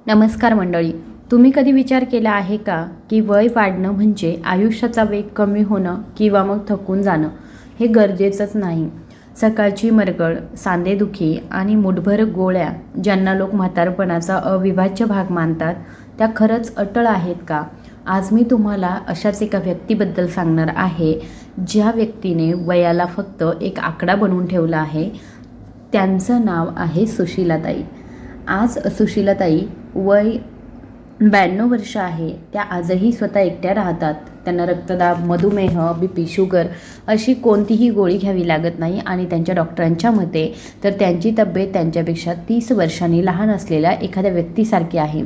नमस्कार मंडळी. तुम्ही कधी विचार केला आहे का की वय वाढणं म्हणजे आयुष्याचा वेग कमी होणं किंवा मग थकून जाणं हे गरजेचंच नाही. सकाळची मरगळ, सांधेदुखी आणि मुठभर गोळ्या ज्यांना लोक म्हातारपणाचा अविभाज्य भाग मानतात त्या खरंच अटळ आहेत का? आज मी तुम्हाला अशाच एका व्यक्तीबद्दल सांगणार आहे ज्या व्यक्तीने वयाला फक्त एक आकडा बनवून ठेवला आहे. त्यांचं नाव आहे सुशीलाताई. आज सुशीलाताई वय 92 वर्ष आहे. त्या आजही स्वतः एकट्या राहतात. त्यांना रक्तदाब, मधुमेह, BP, शुगर अशी कोणतीही गोळी घ्यावी लागत नाही आणि त्यांच्या डॉक्टरांच्या मते तर त्यांची तब्येत त्यांच्यापेक्षा 30 वर्षांनी लहान असलेल्या एखाद्या व्यक्तीसारखी आहे.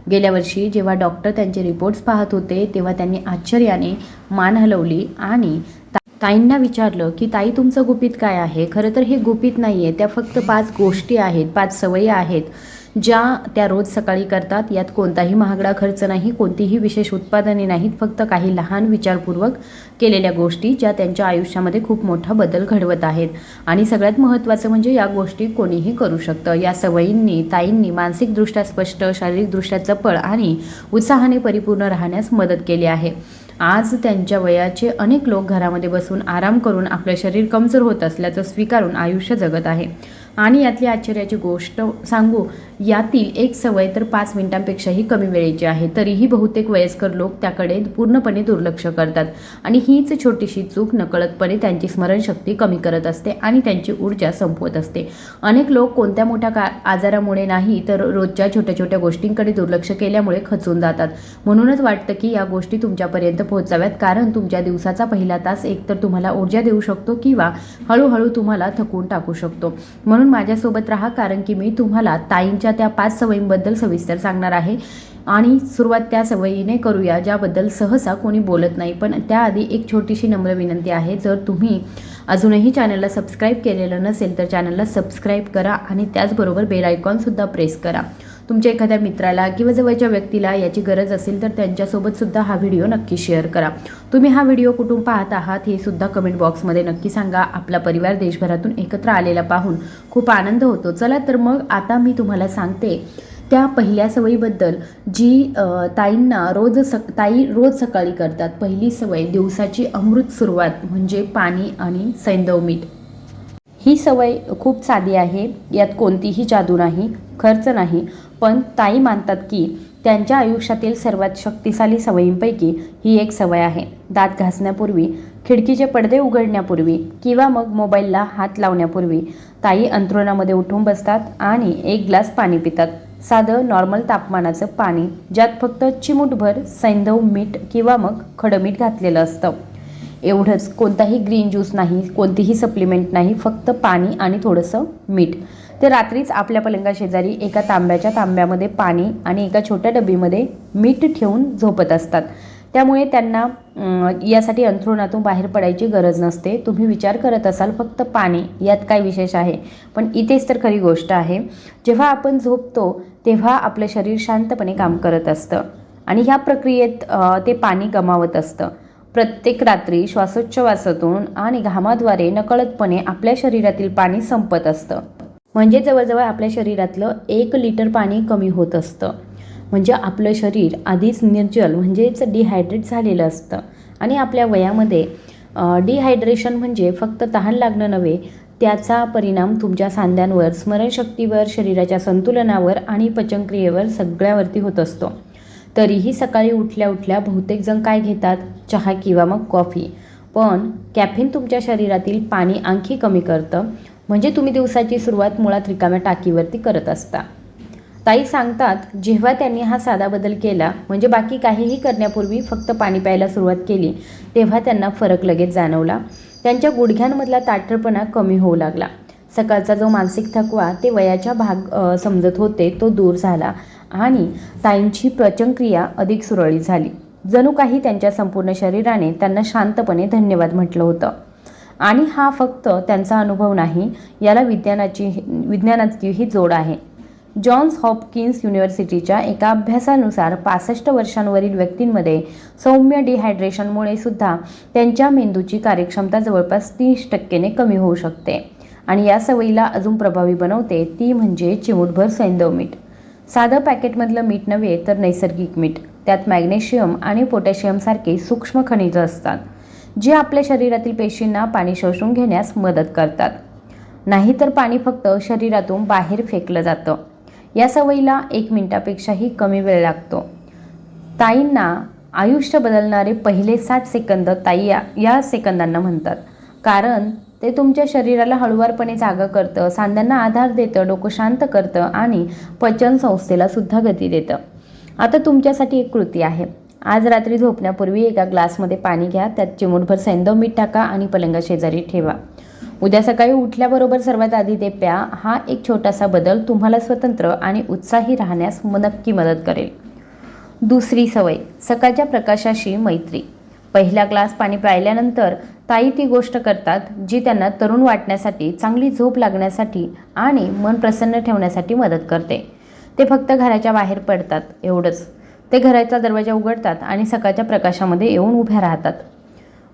गेल्या वर्षी जेव्हा डॉक्टर त्यांचे रिपोर्ट्स पाहत होते तेव्हा त्यांनी आश्चर्याने मान हलवली आणि ताईंना विचारलं की ताई, तुमचं गुपित काय आहे? खरं तर हे गुपित नाही आहे. त्या फक्त 5 गोष्टी आहेत, 5 सवयी आहेत ज्या त्या रोज सकाळी करतात. यात कोणताही महागडा खर्च नाही, कोणतीही विशेष उत्पादने नाहीत, फक्त काही लहान विचारपूर्वक केलेल्या गोष्टी ज्या त्यांच्या आयुष्यामध्ये खूप मोठा बदल घडवत आहेत. आणि सगळ्यात महत्त्वाचं म्हणजे या गोष्टी कोणीही करू शकतं. या सवयींनी ताईंनी मानसिकदृष्ट्या स्पष्ट, शारीरिकदृष्ट्या चपळ आणि उत्साहाने परिपूर्ण राहण्यास मदत केली आहे. आज त्यांच्या वयाचे अनेक लोक घरामध्ये बसून आराम करून आपलं शरीर कमजोर होत असल्याचं स्वीकारून आयुष्य जगत आहे. आणि यातली आश्चर्याची गोष्ट सांगू, यातील एक सवय तर 5 मिनिटांपेक्षाही कमी वेळेची आहे. तरीही बहुतेक वयस्कर लोक त्याकडे पूर्णपणे दुर्लक्ष करतात आणि हीच छोटीशी चूक नकळतपणे त्यांची स्मरणशक्ती कमी करत असते आणि त्यांची ऊर्जा संपवत असते. अनेक लोक कोणत्या मोठ्या आजारामुळे नाही तर रोजच्या छोट्या छोट्या गोष्टींकडे दुर्लक्ष केल्यामुळे खचून जातात. म्हणूनच वाटतं की या गोष्टी तुमच्यापर्यंत पोहोचाव्यात, कारण तुमच्या दिवसाचा पहिला तास एकतर तुम्हाला ऊर्जा देऊ शकतो किंवा हळूहळू तुम्हाला थकवून टाकू शकतो. म्हणून माझ्यासोबत राहा, कारण की मी तुम्हाला ताईंच्या त्या 5 सवयींबद्दल सविस्तर सांगणार आहे. आणि सुरुवात त्या सवयीने करूया ज्याबद्दल सहसा कोणी बोलत नाही. पण त्याआधी एक छोटीशी नम्र विनंती आहे. जर तुम्ही अजूनही चॅनलला सबस्क्राईब केलेलं नसेल तर चॅनलला सबस्क्राईब करा आणि त्याचबरोबर बेल आयकॉनसुद्धा प्रेस करा. तुमच्या एखाद्या मित्राला किंवा जवळच्या व्यक्तीला याची गरज असेल तर त्यांच्यासोबतसुद्धा हा व्हिडिओ नक्की शेअर करा. तुम्ही हा व्हिडिओ कुठून पाहत आहात हे सुद्धा कमेंट बॉक्समध्ये नक्की सांगा. आपला परिवार देशभरातून एकत्र आलेला पाहून खूप आनंद होतो. चला तर मग आता मी तुम्हाला सांगते त्या पहिल्या सवयीबद्दल जी ताई रोज सकाळी करतात. पहिली सवय, दिवसाची अमृत सुरुवात म्हणजे पाणी आणि सैंधव मीठ. ही सवय खूप साधी आहे. यात कोणतीही जादू नाही, खर्च नाही. पण ताई मानतात की त्यांच्या आयुष्यातील सर्वात शक्तिशाली सवयींपैकी ही एक सवय आहे. दात घासण्यापूर्वी, खिडकीचे पडदे उघडण्यापूर्वी किंवा मग मोबाईलला हात लावण्यापूर्वी ताई अंथरुणामध्ये उठून बसतात आणि एक ग्लास पाणी पितात. साधं नॉर्मल तापमानाचं पाणी ज्यात फक्त चिमूटभर सैंधव मीठ किंवा मग खडं मीठ घातलेलं असतं. एवढंच, कोणताही ग्रीन ज्यूस नाही, कोणतीही सप्लिमेंट नाही, फक्त पाणी आणि थोडंसं मीठ. ते रात्रीच आपल्या पलंगाशेजारी एका तांब्यामध्ये पाणी आणि एका छोट्या डबीमध्ये मीठ ठेवून झोपत असतात. त्यामुळे त्यांना यासाठी अंथरुणातून बाहेर पडायची गरज नसते. तुम्ही विचार करत असाल फक्त पाणी, यात काय विशेष आहे? पण इथेच तर खरी गोष्ट आहे. जेव्हा आपण झोपतो तेव्हा आपलं शरीर शांतपणे काम करत असतं आणि ह्या प्रक्रियेत ते पाणी गमावत असतं. प्रत्येक रात्री श्वासोच्छवासातून आणि घामाद्वारे नकळतपणे आपल्या शरीरातील पाणी संपत असतं. म्हणजे जवळजवळ आपल्या शरीरातलं 1 लिटर पाणी कमी होत असतं. म्हणजे आपलं शरीर आधीच निर्जल म्हणजेच डिहायड्रेट झालेलं असतं. आणि आपल्या वयामध्ये डिहायड्रेशन म्हणजे फक्त तहान लागणं नव्हे, त्याचा परिणाम तुमच्या सांध्यांवर, स्मरणशक्तीवर, शरीराच्या संतुलनावर आणि पचनक्रियेवर सगळ्यावरती होत असतो. तरीही सकाळी उठल्या उठल्या बहुतेक जण काय घेतात? चहा किंवा मग कॉफी. पण कॅफेन तुमच्या शरीरातील पाणी आणखी कमी करतं. म्हणजे तुम्ही दिवसाची सुरुवात मुळात रिकाम्या टाकीवरती करत असता. ताई सांगतात जेव्हा त्यांनी हा साधा बदल केला, म्हणजे बाकी काहीही करण्यापूर्वी फक्त पाणी प्यायला सुरुवात केली, तेव्हा त्यांना फरक लगेच जाणवला. त्यांच्या गुडघ्यांमधला ताठरपणा कमी होऊ लागला. सकाळचा जो मानसिक थकवा ते वयाच्या भाग समजत होते तो दूर झाला आणि ताईंची पचनक्रिया अधिक सुरळीत झाली. जणू काही त्यांच्या संपूर्ण शरीराने त्यांना शांतपणे धन्यवाद म्हटलं होतं. आणि हा फक्त त्यांचा अनुभव नाही, याला विज्ञानाचीही जोड आहे. जॉन्स हॉपकिन्स युनिव्हर्सिटीच्या एका अभ्यासानुसार 65 वर्षांवरील व्यक्तींमध्ये सौम्य डिहायड्रेशनमुळे सुद्धा त्यांच्या मेंदूची कार्यक्षमता जवळपास 30% कमी होऊ शकते. आणि या सवयीला अजून प्रभावी बनवते ती म्हणजे चिमूटभर सैंधव मीठ. साधं पॅकेटमधलं मीठ नव्हे तर नैसर्गिक मीठ. त्यात मॅग्नेशियम आणि पोटॅशियमसारखे सूक्ष्म खनिजं असतात, जे आपल्या शरीरातील पेशींना पाणी शोषून घेण्यास मदत करतात. नाहीतर पाणी फक्त शरीरातून बाहेर फेकलं जातं. या सवयीला 1 मिनिटापेक्षाही कमी वेळ लागतो. ताईंना आयुष्य बदलणारे पहिले 60 सेकंद ताई या सेकंदांना म्हणतात, कारण ते तुमच्या शरीराला हळुवारपणे जागं करतं, सांध्यांना आधार देतं, डोकं शांत करतं आणि पचन संस्थेला सुद्धा गती देतं. आता तुमच्यासाठी एक कृती आहे. आज रात्री झोपण्यापूर्वी एका ग्लासमध्ये पाणी घ्या, त्यात चिमूटभर सैंधव मीठ टाका आणि पलंगाशेजारी ठेवा. उद्या सकाळी उठल्याबरोबर सर्वात आधी ते प्या. हा एक छोटासा बदल तुम्हाला स्वतंत्र आणि उत्साही राहण्यास नक्की मदत करेल. दुसरी सवय, सकाळच्या प्रकाशाशी मैत्री. पहिला ग्लास पाणी प्यायल्यानंतर ताई ती गोष्ट करतात जी त्यांना तरुण वाटण्यासाठी, चांगली झोप लागण्यासाठी आणि मन प्रसन्न ठेवण्यासाठी मदत करते. ते फक्त घराच्या बाहेर पडतात, एवढंच. ते घराचा दरवाजा उघडतात आणि सकाळच्या प्रकाशामध्ये येऊन उभ्या राहतात.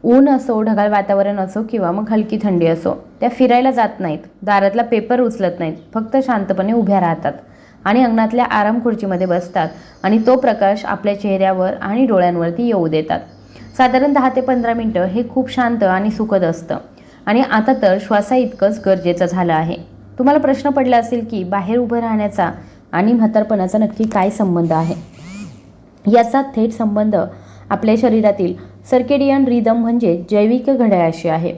ऊन असो, ढगाळ वातावरण असो किंवा मग हलकी थंडी असो, त्या फिरायला जात नाहीत, दारातला पेपर उचलत नाहीत, फक्त शांतपणे उभ्या राहतात आणि अंगणातल्या आराम खुर्चीमध्ये बसतात आणि तो प्रकाश आपल्या चेहऱ्यावर आणि डोळ्यांवरती येऊ देतात. साधारण 10 ते 15 मिनटं हे खूप शांत आणि सुखद असतं आणि आता तर श्वासाइतकंच गरजेचं झालं आहे. तुम्हाला प्रश्न पडला असेल की बाहेर उभं राहण्याचा आणि म्हातारपणाचा नक्की काय संबंध आहे? याचा थेट संबंध आपल्या शरीरातील सर्केडियन रिदम म्हणजे जैविक घड्याळाशी आहे.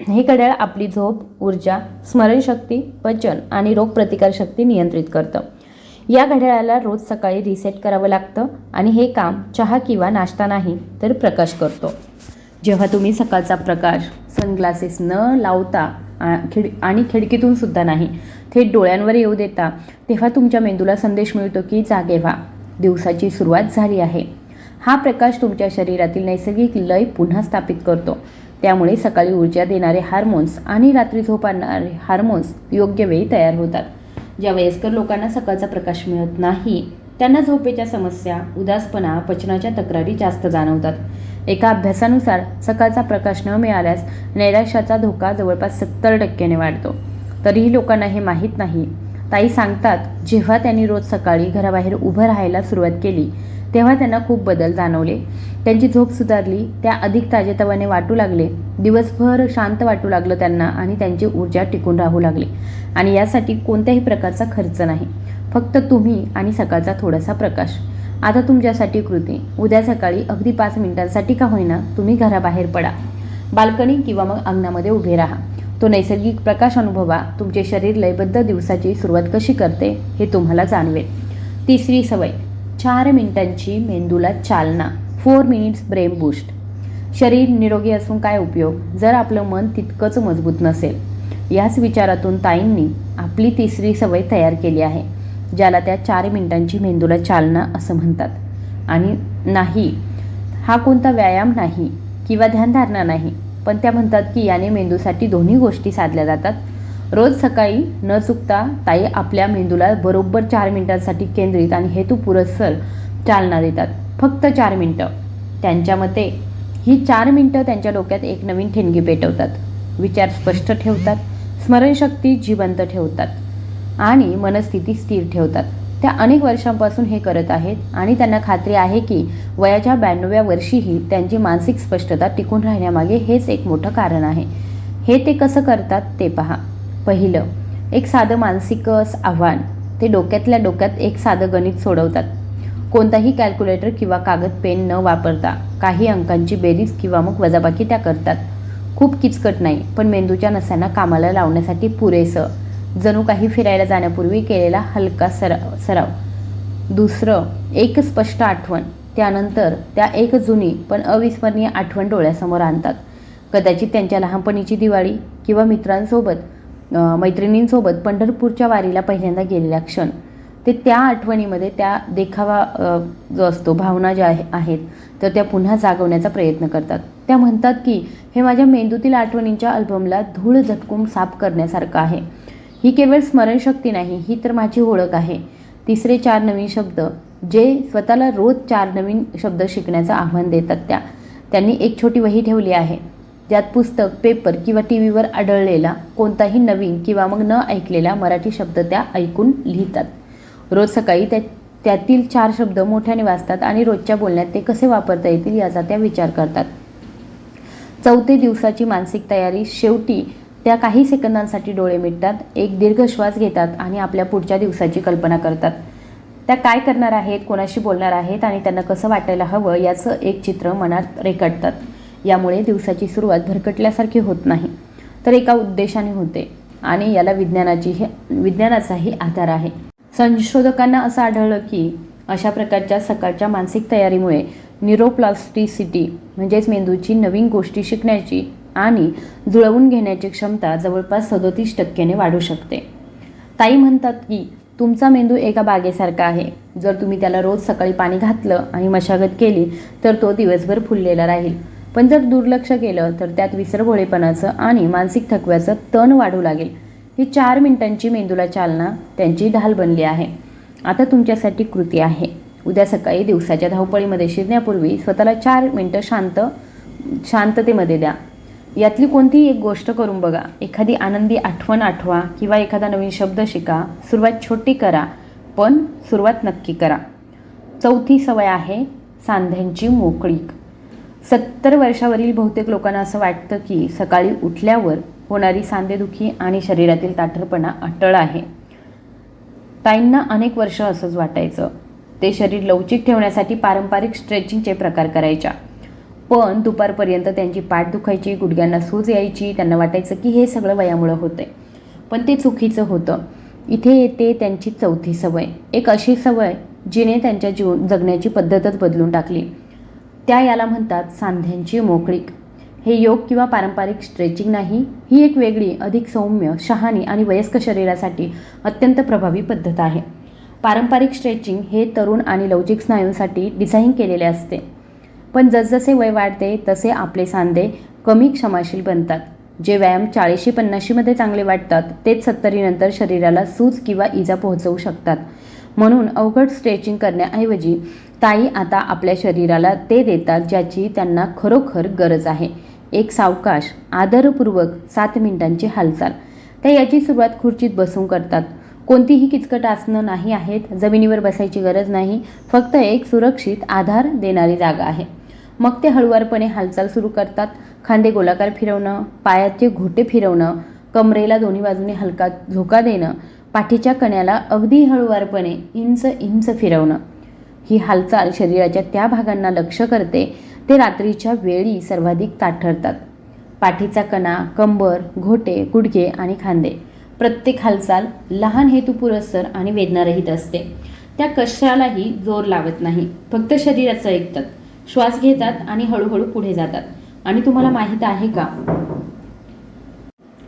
हे घड्याळ आपली झोप, ऊर्जा, स्मरणशक्ती, पचन आणि रोगप्रतिकारशक्ती नियंत्रित करतं. या घड्याळाला रोज सकाळी रिसेट करावं लागतं आणि हे काम चहा किंवा नाश्ता नाही तर प्रकाश करतो. जेव्हा तुम्ही सकाळचा प्रकाश सनग्लासेस न लावता आणि खिडकीतून सुद्धा नाही, थेट डोळ्यांवर येऊ देता, तेव्हा तुमच्या मेंदूला संदेश मिळतो की जागे व्हा, दिवसाची सुरुवात झाली आहे. हा प्रकाश तुमच्या शरीरातील नैसर्गिक लय पुन्हा स्थापित करतो. त्यामुळे सकाळी ऊर्जा देणारे हार्मोन्स आणि रात्री झोप आणणारे हार्मोन्स योग्य वेळी तयार होतात. ज्या वयस्कर लोकांना सकाळचा प्रकाश मिळत नाही त्यांना झोपेच्या समस्या, उदासपणा, पचनाच्या तक्रारी जास्त जाणवतात. एका अभ्यासानुसार सकाळचा प्रकाश न मिळाल्यास नैराश्याचा धोका जवळपास 70% वाढतो. तरीही लोकांना हे माहीत नाही. ताई सांगतात, जेव्हा त्यांनी रोज सकाळी घराबाहेर उभं राहायला सुरुवात केली तेव्हा त्यांना खूप बदल जाणवले. त्यांची झोप सुधारली, त्या अधिक ताजेतवाने वाटू लागले, दिवसभर शांत वाटू लागलं त्यांना आणि त्यांची ऊर्जा टिकून राहू लागली. आणि यासाठी कोणत्याही प्रकारचा खर्च नाही, फक्त तुम्ही आणि सकाळचा थोडासा प्रकाश. आता तुमच्यासाठी कृती. उद्या सकाळी अगदी 5 मिनिटांसाठी का होईना तुम्ही घराबाहेर पडा, बाल्कनी किंवा मग अंगणामध्ये उभे राहा. तो नैसर्गिक प्रकाश अनुभवा. तुमचे शरीर लयबद्ध दिवसाची सुरुवात कशी करते हे तुम्हाला जाणवेल. तिसरी सवय, 4 मिनिटांची मेंदूला चालना. 4 मिनिट्स ब्रेन बूस्ट. शरीर निरोगी असून काय उपयोग जर आपलं मन तितकंच मजबूत नसेल. याच विचारातून ताईंनी आपली तिसरी सवय तयार केली आहे, ज्याला त्या 4 मिनिटांची मेंदूला चालना असं म्हणतात. आणि नाही, हा कोणता व्यायाम नाही किंवा ध्यानधारणा नाही, पण त्या म्हणतात की याने मेंदूसाठी दोन्ही गोष्टी साधल्या जातात. रोज सकाळी न चुकता ताई आपल्या मेंदूला बरोबर 4 मिनिटांसाठी केंद्रित आणि हेतुपुरस्सर चालना देतात. फक्त 4 मिनिटं. त्यांच्या मते ही 4 मिनिटं त्यांच्या डोक्यात एक नवीन ठिणगी पेटवतात, विचार स्पष्ट ठेवतात, स्मरणशक्ती जिवंत ठेवतात आणि मनस्थिती स्थिर ठेवतात. त्या अनेक वर्षांपासून हे करत आहेत आणि त्यांना खात्री आहे की वयाच्या 92व्या वर्षीही त्यांची मानसिक स्पष्टता टिकून राहण्यामागे हेच एक मोठं कारण आहे. हे ते कसं करतात ते पहा. पहिलं, एक साधं मानसिक आव्हान. ते डोक्यातल्या डोक्यात एक साधं गणित सोडवतात. कोणताही कॅल्क्युलेटर किंवा कागद पेन न वापरता काही अंकांची बेरीज किंवा मग वजाबाकी त्या करतात. खूप किचकट नाही, पण मेंदूच्या नसांना कामाला लावण्यासाठी पुरेसं. जणू काही फिरायला जाण्यापूर्वी केलेला हलका सराव. दुसरं, एक स्पष्ट आठवण. त्यानंतर त्या एक जुनी पण अविस्मरणीय आठवण डोळ्यासमोर आणतात. कदाचित त्यांच्या लहानपणीची दिवाळी किंवा मैत्रिणींसोबत पंढरपूरच्या वारीला पहिल्यांदा गेलेला क्षण. ते त्या आठवणीमध्ये त्या देखावा जो असतो, भावना ज्या आहेत तर त्या पुन्हा जागवण्याचा प्रयत्न करतात. त्या म्हणतात की हे माझ्या मेंदूतील आठवणींच्या अल्बमला धूळ झटकून साफ करण्यासारखं आहे. ही केवळ स्मरणशक्ती नाही, ही तर माझी ओळख आहे. तिसरे 4 नवीन शब्द, जे स्वतःला रोज 4 नवीन शब्द शिकण्याचं आव्हान देतात. त्यांनी एक छोटी वही ठेवली आहे, ज्यात पुस्तक, पेपर किंवा टीव्हीवर आढळलेला कोणताही नवीन किंवा मग न ऐकलेला मराठी शब्द त्या ऐकून लिहितात. रोज सकाळी त्यातील 4 शब्द मोठ्याने वाचतात आणि रोजच्या बोलण्यात ते कसे वापरता येतील याचा त्या विचार करतात. चौथे दिवसाची मानसिक तयारी. शेवटी त्या काही सेकंदांसाठी डोळे मिटतात, एक दीर्घ श्वास घेतात आणि आपल्या पुढच्या दिवसाची कल्पना करतात. त्या काय करणार आहेत, कोणाशी बोलणार आहेत आणि त्यांना कसं वाटायला हवं याचं एक चित्र मनात रेखाटतात. यामुळे दिवसाची सुरुवात भरकटल्यासारखी होत नाही, तर एका उद्देशाने होते आणि याला विज्ञानाचाही आधार आहे. संशोधकांना असं आढळलं की अशा प्रकारच्या सकाळच्या मानसिक तयारीमुळे न्यूरोप्लास्टिसिटी म्हणजेच मेंदूची नवीन गोष्टी शिकण्याची आणि जुळवून घेण्याची क्षमता जवळपास 37% वाढू शकते. ताई म्हणतात की तुमचा मेंदू एका बागेसारखा आहे. जर तुम्ही त्याला रोज सकाळी पाणी घातलं आणि मशागत केली तर तो दिवसभर फुललेला राहील. पण जर दुर्लक्ष केलं तर त्यात विसरभोळेपणाचं आणि मानसिक थकव्याचं तण वाढू लागेल. ही 4 मिनिटांची मेंदूला चालना त्यांची ढाल बनली आहे. आता तुमच्यासाठी कृती आहे. उद्या सकाळी दिवसाच्या धावपळीमध्ये शिरण्यापूर्वी स्वतःला 4 मिनिटं शांततेमध्ये द्या. यातली कोणतीही एक गोष्ट करून बघा. एखादी आनंदी आठवण आठवा किंवा एखादा नवीन शब्द शिका. सुरुवात छोटी करा, पण सुरुवात नक्की करा. चौथी सवय आहे सांध्यांची मोकळीक. 70 वर्षावरील बहुतेक लोकांना असं वाटतं की सकाळी उठल्यावर होणारी सांधेदुखी आणि शरीरातील ताठरपणा अटळ आहे. ताईंना अनेक वर्ष असंच वाटायचं. ते शरीर लवचिक ठेवण्यासाठी पारंपरिक स्ट्रेचिंगचे प्रकार करायच्या, पण दुपारपर्यंत त्यांची पाठ दुखायची, गुडघ्यांना सूज यायची. त्यांना वाटायचं की हे सगळं वयामुळं होतंय, पण ते चुकीचं होतं. इथे येते त्यांची चौथी सवय, एक अशी सवय जिने त्यांच्या जगण्याची पद्धतच बदलून टाकली. त्या याला म्हणतात सांध्यांची मोकळीक. हे योग किंवा पारंपरिक स्ट्रेचिंग नाही, ही एक वेगळी, अधिक सौम्य, शहाणी आणि वयस्क शरीरासाठी अत्यंत प्रभावी पद्धत आहे. पारंपरिक स्ट्रेचिंग हे तरुण आणि लवचिक स्नायूंसाठी डिझाईन केलेले असते, पण जसजसे वय वाढते तसे आपले सांधे कमी क्षमाशील बनतात. जे व्यायाम 40-50मध्ये चांगले वाटतात तेच 70 नंतर शरीराला सूज किंवा इजा पोहोचवू शकतात. म्हणून अवघड स्ट्रेचिंग करण्याऐवजी ताई आता आपल्या शरीराला ते देतात ज्याची त्यांना खरोखर गरज आहे. एक सावकाश, आदरपूर्वक 7 मिनिटांची हालचाल. त्या याची सुरुवात खुर्चीत बसून करतात. कोणतीही किचकट आसनं नाही आहेत, जमिनीवर बसायची गरज नाही, फक्त एक सुरक्षित आधार देणारी जागा आहे. मग ते हळुवारपणे हालचाल सुरू करतात. खांदे गोलाकार फिरवणं, पायाचे घोटे फिरवणं, कमरेला दोन्ही बाजूने हलका झोका देणं, पाठीच्या कण्याला अगदी हळुवारपणे इंच फिरवणं. ही हालचाल शरीराच्या त्या भागांना लक्ष करते ते रात्रीच्या वेळी सर्वाधिक ताठरतात. पाठीचा कणा, कंबर, घोटे, गुडघे आणि खांदे. प्रत्येक हालचाल लहान हेतुपुरस्सर आणि वेदनारहित असते. त्या कशालाही जोर लावत नाही, फक्त शरीराचं ऐकतात. श्वास घेतात आणि हळूहळू पुढे जातात. आणि तुम्हाला माहीत आहे का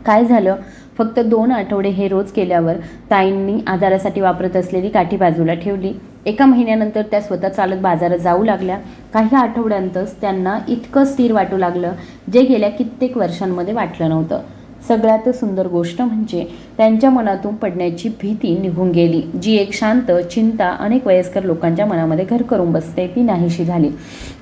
काय झालं? फक्त 2 आठवडे हे रोज केल्यावर ताईंनी आधारासाठी वापरत असलेली काठी बाजूला ठेवली. 1 महिन्यानंतर त्या स्वतः चालत बाजारात जाऊ लागल्या. काही आठवड्यांतच त्यांना इतकं स्थिर वाटू लागलं जे गेल्या कित्येक वर्षांमध्ये वाटलं नव्हतं. सगळ्यात सुंदर गोष्ट म्हणजे त्यांच्या मनातून पडण्याची भीती निघून गेली. जी एक शांत चिंता अनेक वयस्कर लोकांच्या मनामध्ये घर करून बसते ती नाहीशी झाली.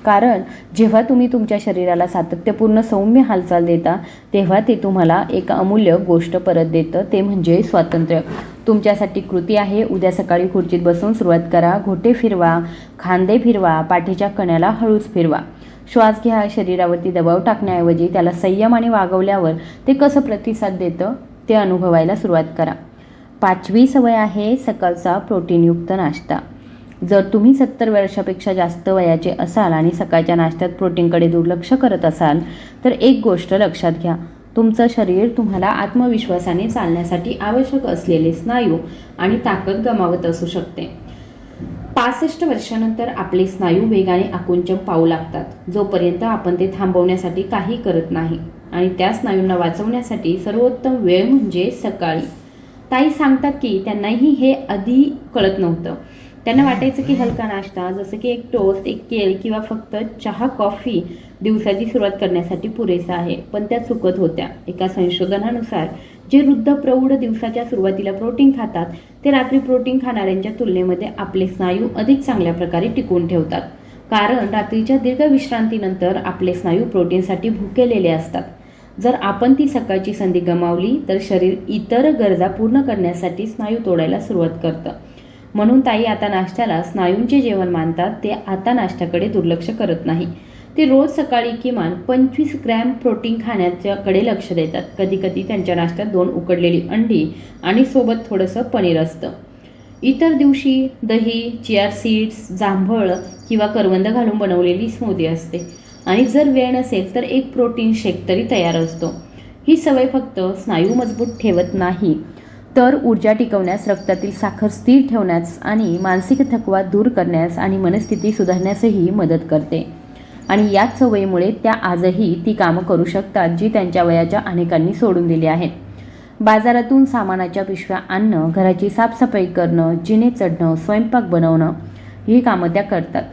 कारण जेव्हा तुम्ही तुमच्या शरीराला सातत्यपूर्ण सौम्य हालचाल देता तेव्हा ते तुम्हाला एक अमूल्य गोष्ट परत देतं, ते म्हणजे स्वातंत्र्य. तुमच्यासाठी कृती आहे. उद्या सकाळी खुर्चीत बसून सुरुवात करा. घोटे फिरवा, खांदे फिरवा, पाठीच्या कण्याला हळूच फिरवा. श्वास घ्या. शरीरावरती दबाव टाकण्याऐवजी त्याला संयमाने वागवल्यावर ते कसं प्रतिसाद देतं ते अनुभवायला सुरुवात करा. 5वी सवय आहे सकाळचा प्रोटीनयुक्त नाश्ता. जर तुम्ही 70 वर्षापेक्षा जास्त वयाचे असाल आणि सकाळच्या नाश्त्यात प्रोटीनकडे दुर्लक्ष करत असाल तर एक गोष्ट लक्षात घ्या. तुमचं शरीर तुम्हाला आत्मविश्वासाने चालण्यासाठी आवश्यक असलेले स्नायू आणि ताकद गमावत असू शकते. 65 वर्षानंतर आपले स्नायू वेगाने आकुंचन पाहू लागतात, जोपर्यंत आपण ते थांबवण्यासाठी काही करत नाही. आणि त्या स्नायूंना वाचवण्यासाठी सर्वोत्तम वेळ म्हणजे सकाळी. ताई सांगतात की त्यांनाही हे आधी कळत नव्हतं. त्यांना वाटायचं की हलका नाश्ता जसं की एक टोस्ट, एक केळी किंवा फक्त चहा कॉफी दिवसाची सुरुवात करण्यासाठी पुरेसा आहे, पण त्या चुकत होत्या. एका संशोधनानुसार जे वृद्ध प्रौढ दिवसाच्या सुरुवातीला प्रोटीन खातात ते रात्री प्रोटीन खाणाऱ्यांच्या तुलनेमध्ये आपले स्नायू अधिक चांगल्या प्रकारे टिकवून ठेवतात. कारण रात्रीच्या दीर्घ विश्रांतीनंतर आपले स्नायू प्रोटीनसाठी भुकेलेले असतात. जर आपण ती सकाळची संधी गमावली तर शरीर इतर गरजा पूर्ण करण्यासाठी स्नायू तोडायला सुरुवात करतं. म्हणून ताई आता नाश्त्याला स्नायूंचे जेवण मानतात. ते आता नाश्त्याकडे दुर्लक्ष करत नाही. ते रोज सकाळी किमान 25 ग्रॅम प्रोटीन खाण्याच्याकडे लक्ष देतात. कधी कधी त्यांच्या नाश्त्यात 2 उकडलेली अंडी आणि सोबत थोडंसं पनीर असतं. इतर दिवशी दही, चिया सीड्स, जांभळ किंवा करवंद घालून बनवलेली स्मूदी असते. आणि जर वेळ नसेल तर एक प्रोटीन शेक तरी तयार असतो. ही सवय फक्त स्नायू मजबूत ठेवत नाही, तर ऊर्जा टिकवण्यास, रक्तातील साखर स्थिर ठेवण्यास आणि मानसिक थकवा दूर करण्यास आणि मनस्थिती सुधारण्यासही मदत करते. आणि याच सवयीमुळे त्या आजही ती कामं करू शकतात जी त्यांच्या वयाच्या अनेकांनी सोडून दिली आहेत. बाजारातून सामानाच्या पिशव्या आणणं, घराची साफसफाई करणं, जिने चढणं, स्वयंपाक बनवणं ही कामं त्या करतात.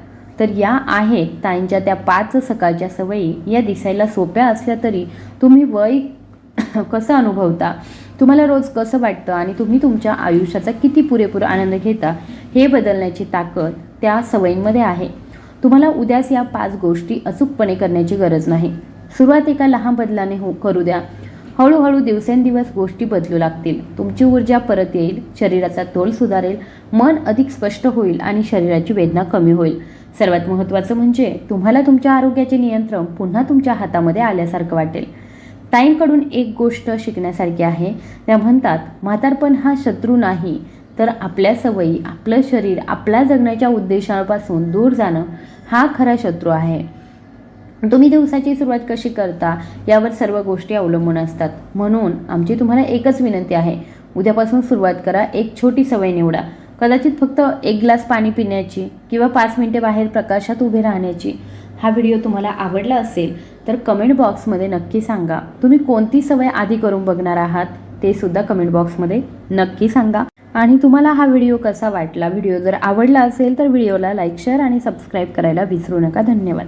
तर या आहेत ताईंच्या त्या 5 सकाळच्या सवयी. या दिसायला सोप्या असल्या तरी तुम्ही वय कसं अनुभवता, तुम्हाला रोज कसं वाटतं आणि तुम्ही तुमच्या आयुष्याचा किती पुरेपूर आनंद घेता हे बदलण्याची ताकद त्या सवयींमध्ये आहे. तुम्हाला उद्याच या 5 गोष्टी अचूकपणे करण्याची गरज नाही. सुरुवात एका लहान बदलाने करू द्या. हळूहळू दिवसेंदिवस गोष्टी बदलू लागतील. तुमची ऊर्जा परत येईल, शरीराचा तोल सुधारेल, मन अधिक स्पष्ट होईल आणि शरीराची वेदना कमी होईल. सर्वात महत्त्वाचं म्हणजे तुम्हाला तुमच्या आरोग्याचे नियंत्रण पुन्हा तुमच्या हातामध्ये आल्यासारखं वाटेल. ताईंकडून एक गोष्ट शिकण्यासारखी आहे. त्या म्हणतात, म्हातारपण हा शत्रू नाही, तर आपल्या सवयी, आपलं शरीर, आपल्या जगण्याच्या उद्देशापासून दूर जाणं हा खरा शत्रू आहे. तुम्ही दिवसाची सुरुवात कशी करता यावर सर्व गोष्टी अवलंबून असतात. म्हणून आमची तुम्हाला एकच विनंती आहे, उद्यापासून सुरुवात करा. एक छोटी सवय निवडा. कदाचित फक्त 1 ग्लास पाणी पिण्याची किंवा 5 मिनिटे बाहेर प्रकाशात उभे राहण्याची. हा व्हिडिओ तुम्हाला आवडला असेल तर कमेंट बॉक्समध्ये नक्की सांगा. तुम्ही कोणती सवय आधी करून बघणार आहात ते सुद्धा कमेंट बॉक्समध्ये नक्की सांगा. आणि तुम्हाला हा व्हिडिओ कसा वाटला, व्हिडिओ जर आवडला असेल तर व्हिडिओला लाईक, शेअर आणि सबस्क्राईब करायला विसरू नका. धन्यवाद.